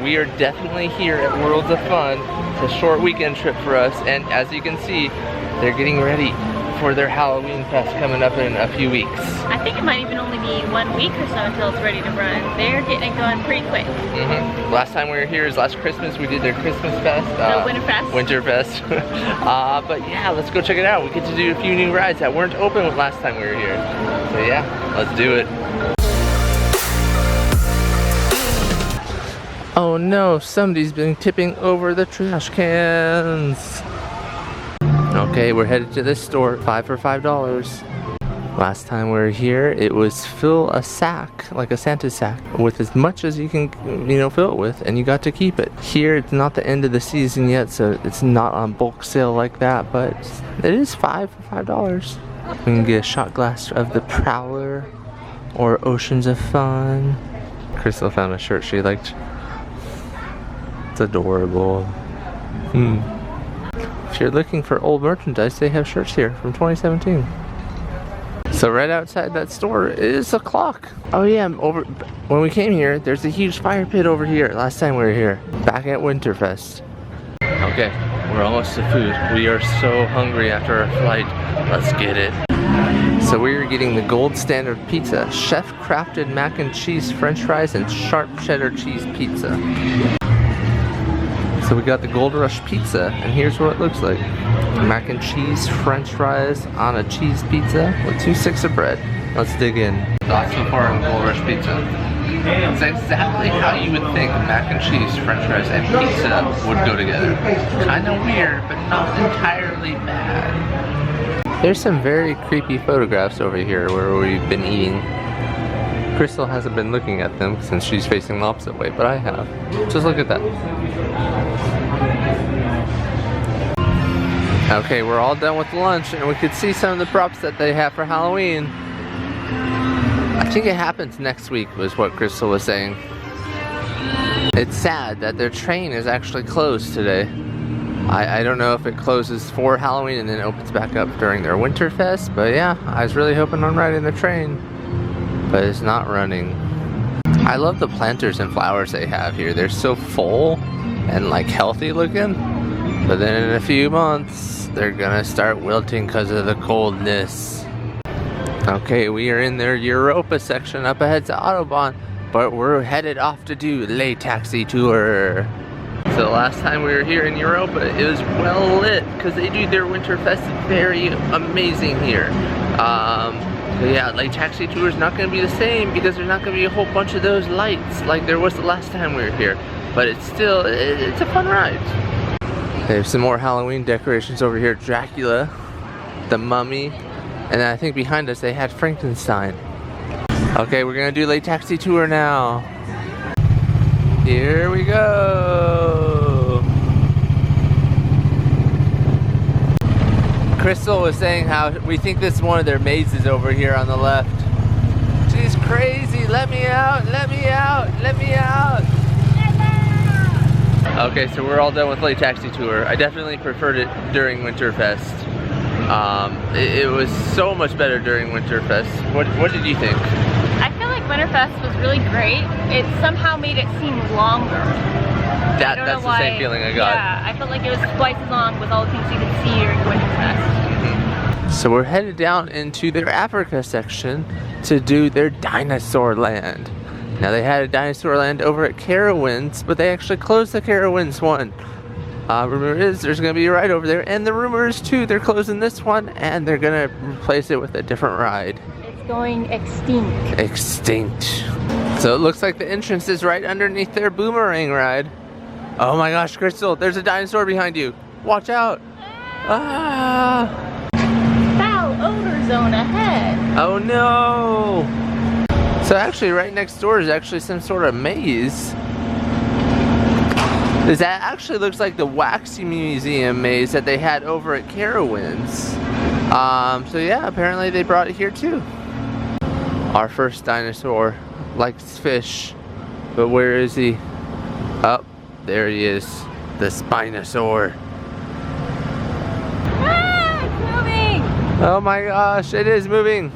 we are definitely here at Worlds of Fun. It's a short weekend trip for us, and as you can see, they're getting ready for their Halloween fest coming up in a few weeks. I think it might even only be 1 week or so until it's ready to run. They're getting it going pretty quick. Last time we were here is last Christmas. We did their Christmas fest. Winter Fest. Winter Fest. But yeah, let's go check it out. We get to do a few new rides that weren't open last time we were here. So yeah, let's do it. Oh no, somebody's been tipping over the trash cans. Okay, we're headed to this store, 5 for $5. Last time we were here, it was fill a sack, like a Santa sack, with as much as you can, fill it with, and you got to keep it. Here, it's not the end of the season yet, so it's not on bulk sale like that, but it is 5 for $5. We can get a shot glass of the Prowler, or Oceans of Fun. Crystal found a shirt she liked. It's adorable. If you're looking for old merchandise, they have shirts here from 2017. So right outside that store is a clock. Oh yeah, when we came here, there's a huge fire pit over here. Last time we were here, back at Winterfest. Okay, we're almost to food. We are so hungry after our flight. Let's get it. So we are getting the gold standard pizza, chef crafted mac and cheese, french fries, and sharp cheddar cheese pizza. So we got the Gold Rush pizza, and here's what it looks like. Mac and cheese, french fries on a cheese pizza with 2 sticks of bread. Let's dig in. Thoughts so far on Gold Rush pizza? It's exactly how you would think mac and cheese, french fries, and pizza would go together. Kind of weird, but not entirely bad. There's some very creepy photographs over here where we've been eating. Crystal hasn't been looking at them since she's facing the opposite way, but I have. Just look at that. Okay, we're all done with lunch, and we could see some of the props that they have for Halloween. I think it happens next week, was what Crystal was saying. It's sad that their train is actually closed today. I don't know if it closes for Halloween and then opens back up during their Winter Fest, but yeah, I was really hoping on riding the train. But it's not running. I love the planters and flowers they have here. They're so full and like healthy looking. But then in a few months, they're gonna start wilting because of the coldness. Okay, we are in their Europa section up ahead to Autobahn, but we're headed off to do Le Taxi Tour. So last time we were here in Europa, it was well lit because they do their Winter Fest very amazing here. So yeah, like Taxi Tour is not going to be the same because there's not going to be a whole bunch of those lights like there was the last time we were here. But it's still, it's a fun ride. They have some more Halloween decorations over here. Dracula, the Mummy, and then I think behind us they had Frankenstein. Okay, we're going to do Le Taxi Tour now. Here we go. Crystal was saying how we think this is one of their mazes over here on the left. She's crazy. Let me out. Let me out. Let me out. Okay, so we're all done with Le Taxi Tour. I definitely preferred it during Winterfest. It was so much better during Winterfest. What did you think? I feel like Winterfest was really great. It somehow made it seem longer. That's the same feeling I got. Yeah, I felt like it was twice as long with all the things you could see during Winterfest. So we're headed down into their Africa section to do their Dinosaur Land. Now they had a Dinosaur Land over at Carowinds, but they actually closed the Carowinds one. Rumor is there's going to be a ride over there, and the rumor is too they're closing this one and they're going to replace it with a different ride. It's going extinct. Extinct. So it looks like the entrance is right underneath their boomerang ride. Oh my gosh, Crystal, there's a dinosaur behind you. Watch out. Ah. Foul odor zone ahead. Oh no. So actually right next door is actually some sort of maze. That actually looks like the Waxy Museum maze that they had over at Carowinds. So yeah, apparently they brought it here too. Our first dinosaur likes fish, but where is he? Oh, there he is, the Spinosaur. Ah, it's moving! Oh my gosh, it is moving.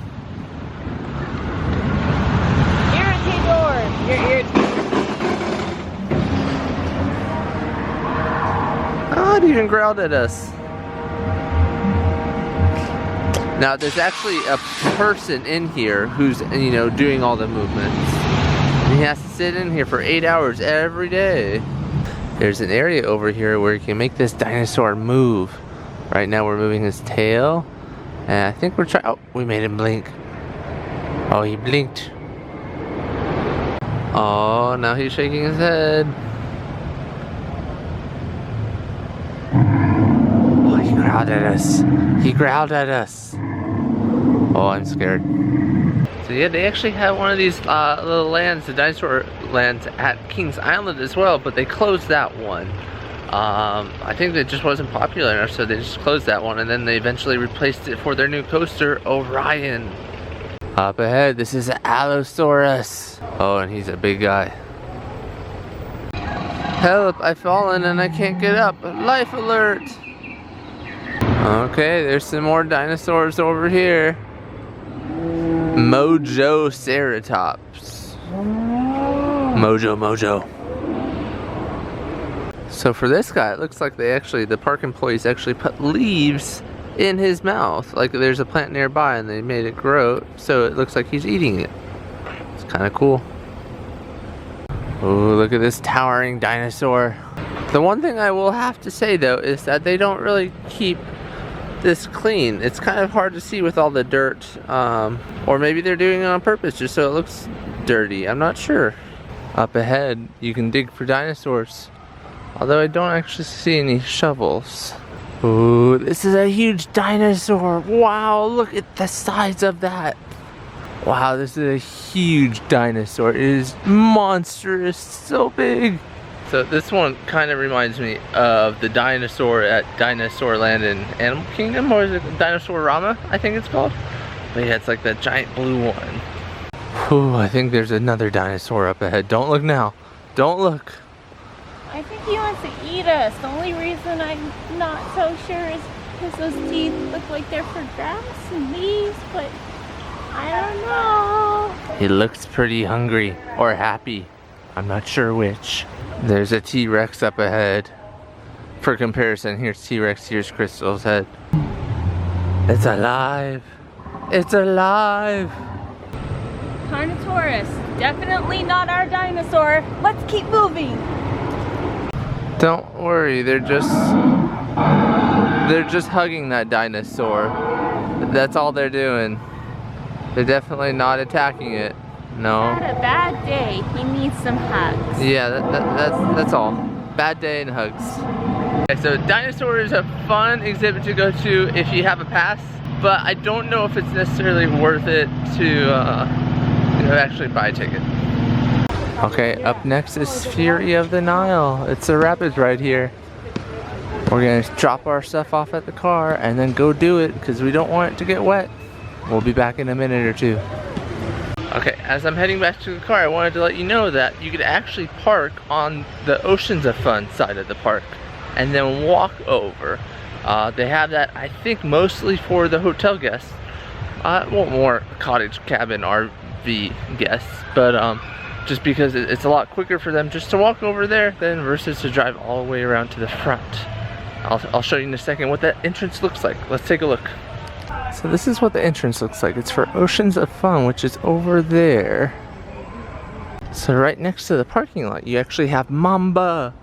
Irritator! You're irritator. that even growled at us. Now there's actually a person in here who's, you know, doing all the movements. And he has to sit in here for 8 hours every day. There's an area over here where you can make this dinosaur move. Right now we're moving his tail. And I think we're trying, oh, we made him blink. Oh, he blinked. Oh, now he's shaking his head. Oh, he growled at us. He growled at us. Oh, I'm scared. So yeah, they actually have one of these little lands, the dinosaur lands at Kings Island as well, but they closed that one. I think it just wasn't popular enough, so they just closed that one, and then they eventually replaced it for their new coaster, Orion. Up ahead, this is an Allosaurus. Oh, and he's a big guy. Help, I've fallen and I can't get up. Life alert. Okay, there's some more dinosaurs over here. Mojoceratops. Mojo. So for this guy, it looks like the park employees actually put leaves in his mouth. Like there's a plant nearby and they made it grow, so it looks like he's eating it. It's kind of cool. Oh, look at this towering dinosaur. The one thing I will have to say though is that they don't really keep this clean. It's kind of hard to see with all the dirt, or maybe they're doing it on purpose just so it looks dirty. I'm not sure. Up ahead, you can dig for dinosaurs. Although I don't actually see any shovels. Ooh, this is a huge dinosaur. Wow, look at the size of that. Wow, this is a huge dinosaur. It is monstrous, so big. So this one kind of reminds me of the dinosaur at Dinosaur Land in Animal Kingdom, or is it Dinosaur-rama, I think it's called? But yeah, it's like that giant blue one. Ooh, I think there's another dinosaur up ahead. Don't look now. Don't look. I think he wants to eat us. The only reason I'm not so sure is because those teeth look like they're for grass and leaves, but I don't know. He looks pretty hungry or happy. I'm not sure which. There's a T-Rex up ahead. For comparison, here's T-Rex, here's Crystal's head. It's alive. It's alive. Carnotaurus, definitely not our dinosaur. Let's keep moving. Don't worry, they're just hugging that dinosaur. That's all they're doing. They're definitely not attacking it. No. He had a bad day. He needs some hugs. Yeah, that's all. Bad day and hugs. Okay, so dinosaur is a fun exhibit to go to if you have a pass, but I don't know if it's necessarily worth it to actually buy a ticket. Okay, up next is Fury of the Nile. It's a rapids right here. We're gonna drop our stuff off at the car and then go do it because we don't want it to get wet. We'll be back in a minute or two. Okay, as I'm heading back to the car, I wanted to let you know that you could actually park on the Oceans of Fun side of the park and then walk over. They have that, I think, mostly for the hotel guests. Well, more cottage cabin RV guests, but just because it's a lot quicker for them just to walk over there than versus to drive all the way around to the front. I'll show you in a second what that entrance looks like. Let's take a look. So this is what the entrance looks like. It's for Oceans of Fun, which is over there. So right next to the parking lot, you actually have Mamba,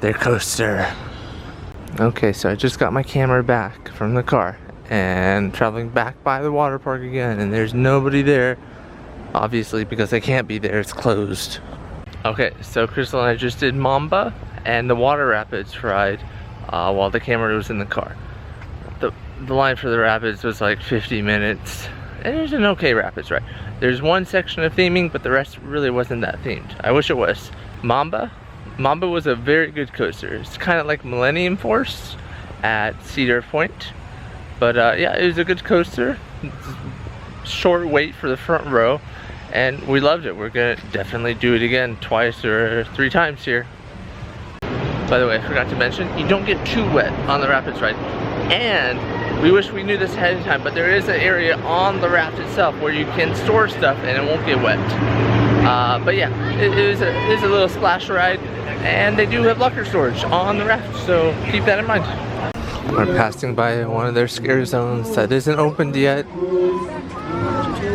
their coaster. Okay, so I just got my camera back from the car and traveling back by the water park again, and there's nobody there. Obviously, because I can't be there, it's closed. Okay, so Crystal and I just did Mamba and the water rapids ride while the camera was in the car. The line for the rapids was like 50 minutes, and it was an okay rapids ride. There's one section of theming, but the rest really wasn't that themed. I wish it was. Mamba was a very good coaster. It's kind of like Millennium Force at Cedar Point, but yeah, it was a good coaster. Short wait for the front row, and we loved it. We're gonna definitely do it again twice or 3 times here. By the way, I forgot to mention, you don't get too wet on the rapids ride, and we wish we knew this ahead of time, but there is an area on the raft itself where you can store stuff and it won't get wet. But yeah, it is a little splash ride, and they do have locker storage on the raft, so keep that in mind. We're passing by one of their scare zones that isn't opened yet.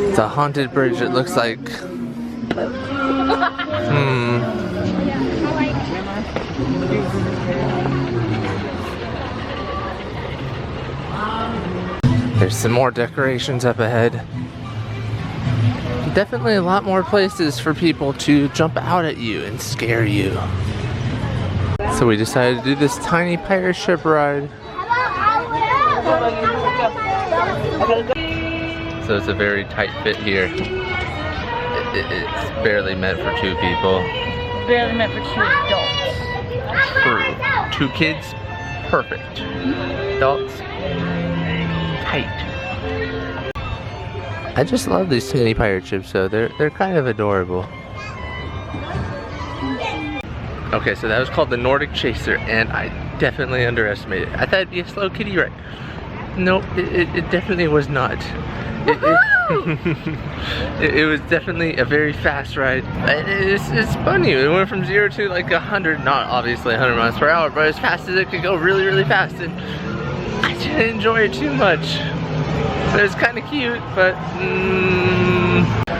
It's a haunted bridge, it looks like. There's some more decorations up ahead. Definitely a lot more places for people to jump out at you and scare you. So we decided to do this tiny pirate ship ride. So it's a very tight fit here. It's barely meant for 2 people. Barely meant for 2 adults. True. 2 kids, perfect. Adults, tight. I just love these tiny pirate ships though. They're kind of adorable. Okay, so that was called the Nordic Chaser, and I definitely underestimated it. I thought it'd be a slow kiddie ride. Nope, it definitely was not. It was definitely a very fast ride. It's funny, it went from 0 to like 100, not obviously 100 miles per hour, but as fast as it could go, really, really fast. And I didn't enjoy it too much. It was kind of cute, but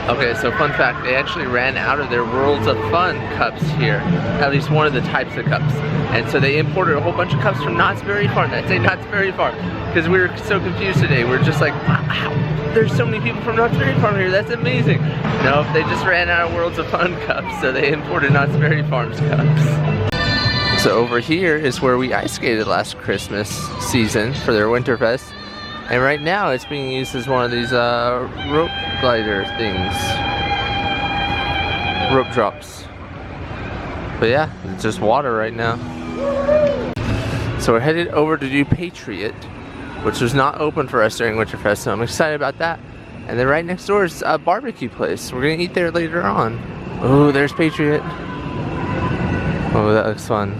Okay, so fun fact, they actually ran out of their Worlds of Fun cups here. At least one of the types of cups. And so they imported a whole bunch of cups from Knott's Berry Farm. I'd say Knott's Berry Farm, because we were so confused today. We're just like, wow, there's so many people from Knott's Berry Farm here, that's amazing. No, they just ran out of Worlds of Fun cups, so they imported Knott's Berry Farm's cups. So over here is where we ice skated last Christmas season for their Winterfest. And right now it's being used as one of these rope glider things. Rope drops. But yeah, it's just water right now. So we're headed over to do Patriot, which was not open for us during Winterfest, so I'm excited about that. And then right next door is a barbecue place. We're gonna eat there later on. Oh, there's Patriot. Oh, that looks fun.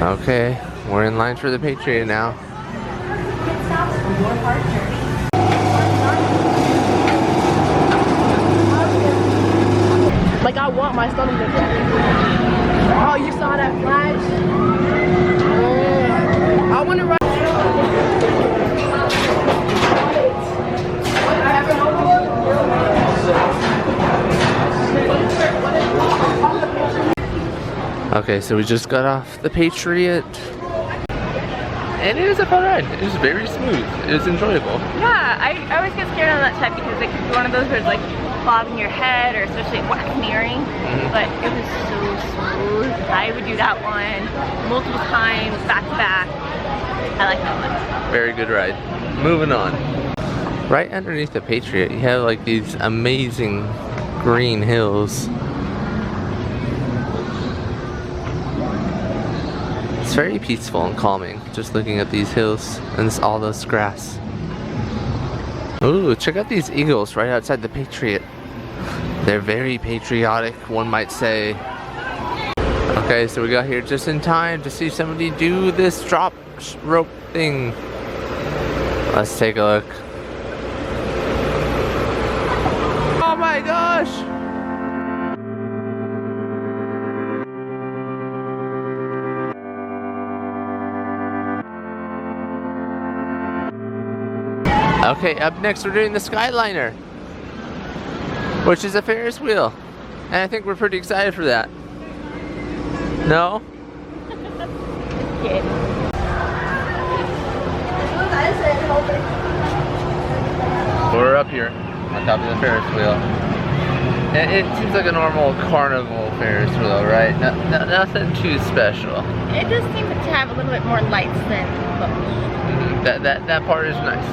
Okay, we're in line for the Patriot now. Like, I want my stomach to crack. Oh, you saw that flash? I want to ride. Okay, so we just got off the Patriot. And it was a fun ride. It was very smooth. It was enjoyable. Yeah, I always get scared on that type because it could be one of those where it's like bobbing your head or especially Parkineering. But it was so smooth. I would do that one multiple times, back to back. I like that one. Very good ride. Moving on. Right underneath the Patriot, you have like these amazing green hills. It's very peaceful and calming, just looking at these hills and all this grass. Ooh, check out these eagles right outside the Patriot. They're very patriotic, one might say. Okay, so we got here just in time to see somebody do this drop rope thing. Let's take a look. Oh my gosh! Okay, up next we're doing the Skyliner, which is a Ferris wheel, and I think we're pretty excited for that. No? Okay. We're up here on top of the Ferris wheel. And it seems like a normal carnival Ferris wheel, right? Nothing too special. It does seem to have a little bit more lights than most. That part is nice.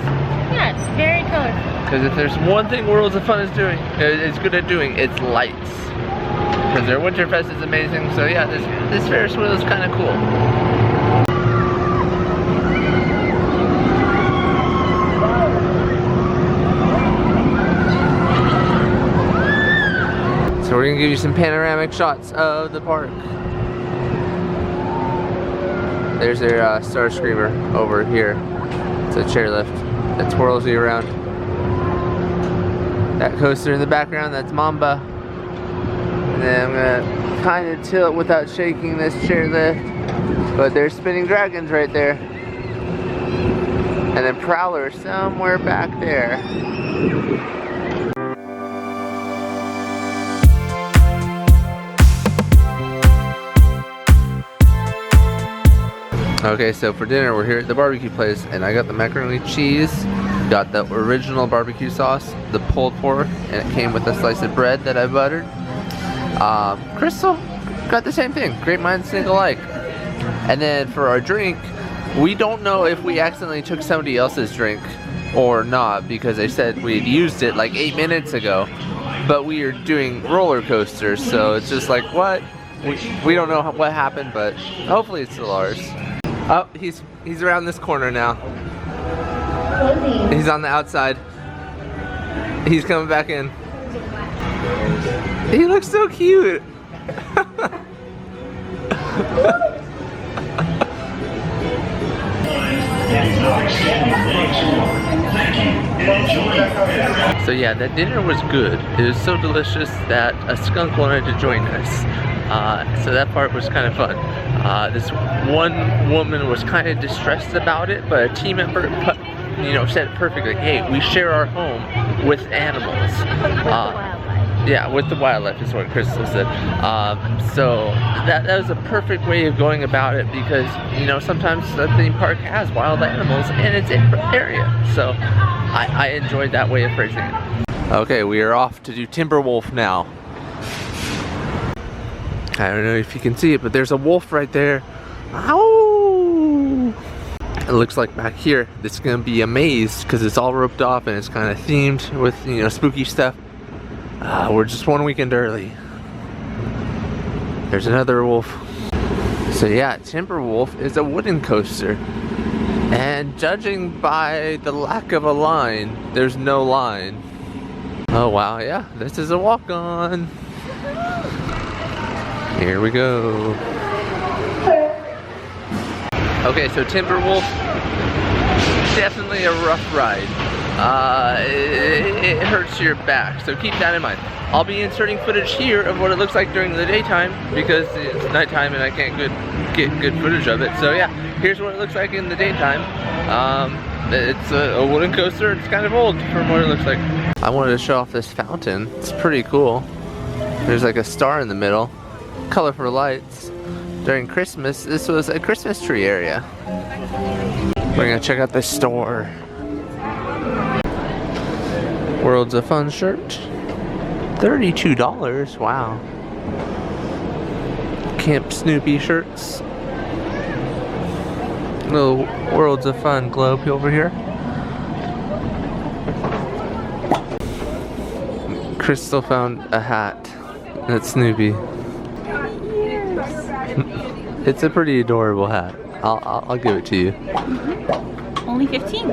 Yeah, it's very colorful. Because if there's one thing Worlds of Fun is doing, it's good at doing, it's lights. Because their Winterfest is amazing, so yeah, this Ferris wheel is kind of cool. So we're gonna give you some panoramic shots of the park. There's their Star Screamer over here. It's a chairlift that twirls you around. That coaster in the background, that's Mamba. And then I'm gonna kind of tilt without shaking this chairlift. But there's spinning dragons right there. And then Prowler somewhere back there. Okay, so for dinner we're here at the barbecue place, and I got the macaroni and cheese, got the original barbecue sauce, the pulled pork, and it came with a slice of bread that I buttered. Crystal got the same thing. Great minds think alike. And then for our drink, we don't know if we accidentally took somebody else's drink or not, because they said we had used it like 8 minutes ago, but we are doing roller coasters, so it's just like, what? We don't know what happened, but hopefully it's still ours. Oh, he's around this corner now. He's on the outside. He's coming back in. He looks so cute. So yeah, that dinner was good. It was so delicious that a skunk wanted to join us. So that part was kind of fun. This one woman was kind of distressed about it, but a team member said it perfectly. Hey, we share our home with animals. Yeah, with the wildlife is what Crystal said. So that was a perfect way of going about it, because sometimes the theme park has wild animals and it's in the area. So I enjoyed that way of phrasing it. Okay, we are off to do Timberwolf now. I don't know if you can see it, but there's a wolf right there. Ow! It looks like back here, this is gonna be a maze because it's all roped off and it's kind of themed with spooky stuff. We're just 1 weekend early. There's another wolf. So yeah, Timberwolf is a wooden coaster, and judging by the lack of a line, there's no line. Oh wow, yeah, this is a walk-on. Here we go. Okay, so Timberwolf, definitely a rough ride. It hurts your back, so keep that in mind. I'll be inserting footage here of what it looks like during the daytime, because it's nighttime and I can't get good footage of it. So yeah, here's what it looks like in the daytime. It's a wooden coaster. It's kind of old from what it looks like. I wanted to show off this fountain. It's pretty cool. There's like a star in the middle. Colorful lights. During Christmas, this was a Christmas tree area. We're gonna check out this store. Worlds of Fun shirt. $32, wow. Camp Snoopy shirts. Little Worlds of Fun globe over here. Crystal found a hat that's Snoopy. It's a pretty adorable hat. I'll give it to you. Only 15.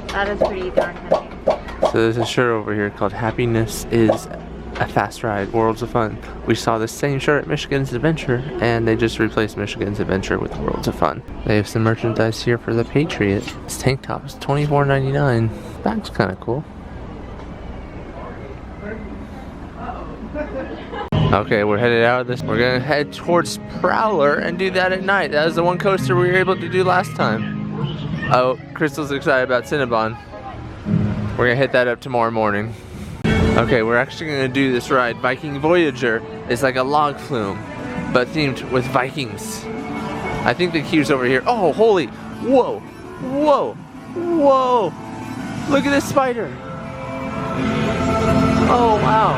That is pretty darn heavy. So there's a shirt over here called Happiness is a Fast Ride, Worlds of Fun. We saw the same shirt at Michigan's Adventure, and they just replaced Michigan's Adventure with Worlds of Fun. They have some merchandise here for the Patriot. This tank top is $24.99. Bag's kind of cool. Okay, we're headed out of this. We're gonna head towards Prowler and do that at night. That was the one coaster we were able to do last time. Oh, Crystal's excited about Cinnabon. We're gonna hit that up tomorrow morning. Okay, we're actually gonna do this ride. Viking Voyager is like a log flume, but themed with Vikings. I think the queue's over here. Oh, holy, whoa, whoa, whoa. Look at this spider. Oh, wow.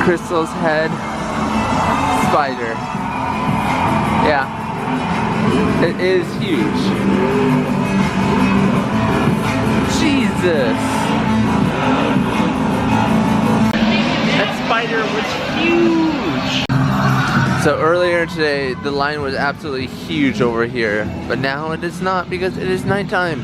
Crystal's head spider. Yeah, it is huge. Jesus, that spider was huge. So earlier today the line was absolutely huge over here, but now it is not because it is nighttime.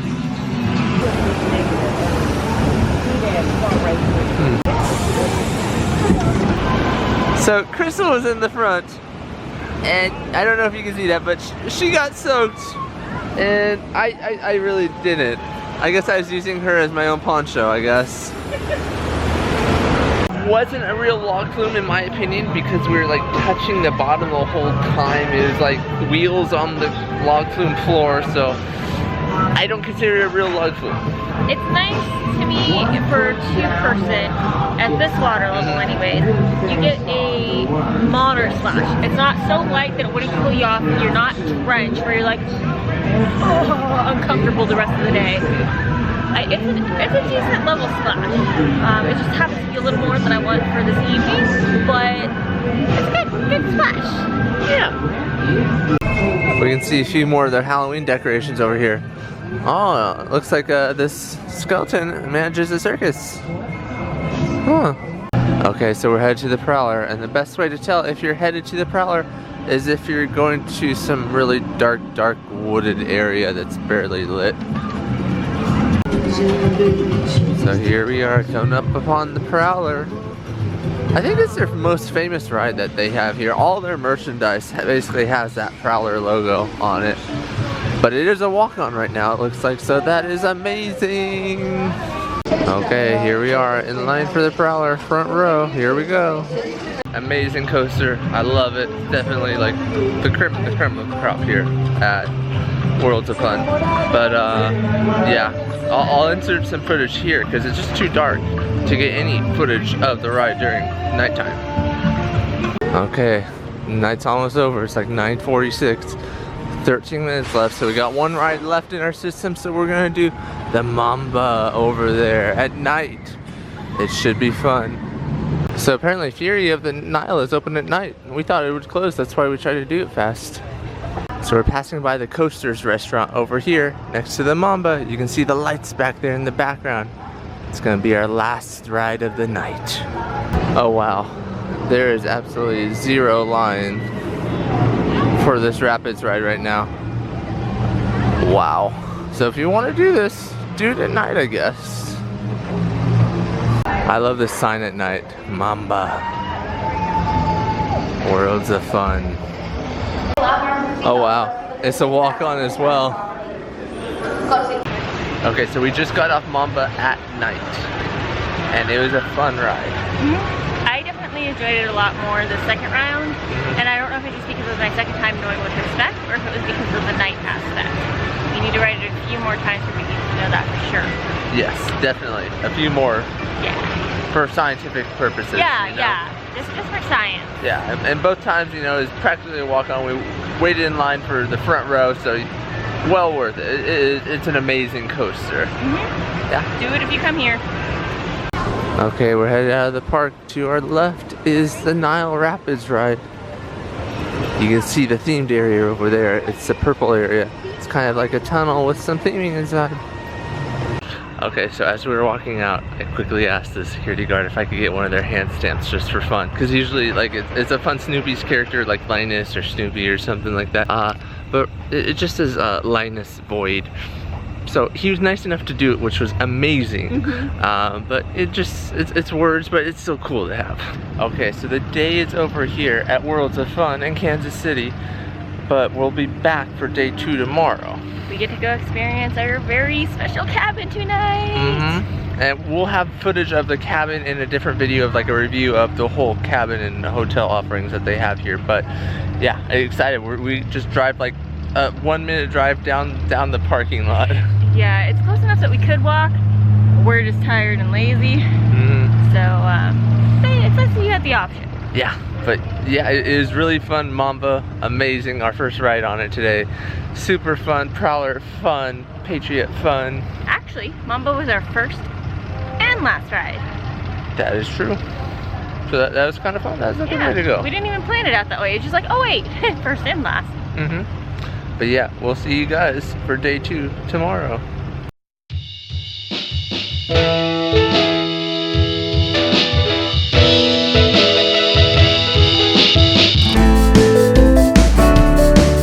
So Crystal was in the front, and I don't know if you can see that, but she got soaked. And I really didn't. I guess I was using her as my own poncho, I guess. Wasn't a real log flume in my opinion because we were like touching the bottom the whole time. It was like wheels on the log flume floor, so I don't consider it a real log flume. It's nice to me for two-person at this water level anyways. You get a moderate splash. It's not so light that it wouldn't cool you off. You're not drenched where you're like, oh, uncomfortable the rest of the day. It's a decent level splash. It just happens to be a little more than I want for this evening, but it's good splash. Yeah. We can see a few more of their Halloween decorations over here. Oh, looks like this skeleton manages a circus. Huh. Okay, so we're headed to the Prowler, and the best way to tell if you're headed to the Prowler is if you're going to some really dark wooded area that's barely lit. So here we are coming up upon the Prowler. I think it's their most famous ride that they have here. All their merchandise basically has that Prowler logo on it. But it is a walk-on right now, it looks like, so that is amazing. Okay, here we are in line for the Prowler, front row. Here we go. Amazing coaster. I love it. Definitely like the creme of the crop here at Worlds of Fun. But yeah, I'll insert some footage here because it's just too dark to get any footage of the ride during nighttime. Okay, night's almost over. It's like 9:46. 13 minutes left, so we got one ride left in our system, so we're gonna do the Mamba over there at night. It should be fun. So apparently Fury of the Nile is open at night. We thought it would close, that's why we tried to do it fast. So we're passing by the Coasters restaurant over here next to the Mamba. You can see the lights back there in the background. It's gonna be our last ride of the night. Oh wow, there is absolutely zero line for this Rapids ride right now. Wow. So if you want to do this, do it at night, I guess. I love this sign at night. Mamba. Worlds of Fun. Oh wow. It's a walk-on as well. Okay, so we just got off Mamba at night. And it was a fun ride. I definitely enjoyed it a lot more the second round, and I don't know if it's just because it was my second time knowing what to expect or if it was because of the night aspect. You need to ride it a few more times for me to know that for sure. Yes, definitely. A few more. Yeah. For scientific purposes. Yeah, you know? yeah. Just for science. Yeah, and both times, you know, it's practically a walk-on. We waited in line for the front row, so well worth it. It's an amazing coaster. Yeah. Do it if you come here. Okay, we're headed out of the park. To our left is the Nile Rapids ride. You can see the themed area over there. It's the purple area. It's kind of like a tunnel with some theming inside. Okay, so as we were walking out, I quickly asked the security guard if I could get one of their hand stamps just for fun. Because usually, like, it's a fun Snoopy's character, like Linus or Snoopy or something like that. But it just says Linus Void. So he was nice enough to do it, which was amazing. But it's words, but it's still cool to have. Okay, so the day is over here at Worlds of Fun in Kansas City, but we'll be back for day 2 tomorrow. We get to go experience our very special cabin tonight. And we'll have footage of the cabin in a different video of like a review of the whole cabin and the hotel offerings that they have here. But yeah, I'm excited. We just drive like a 1-minute drive down the parking lot. Yeah, it's close enough that we could walk. We're just tired and lazy. So it's nice that you had the option. Yeah, but yeah, it is really fun. Mamba, amazing. Our first ride on it today. Super fun. Prowler, fun. Patriot, fun. Actually, Mamba was our first and last ride. That is true. So that was kind of fun. That was a good way to go. We didn't even plan it out that way. It's just like, oh wait, first and last. But yeah, we'll see you guys for day 2 tomorrow.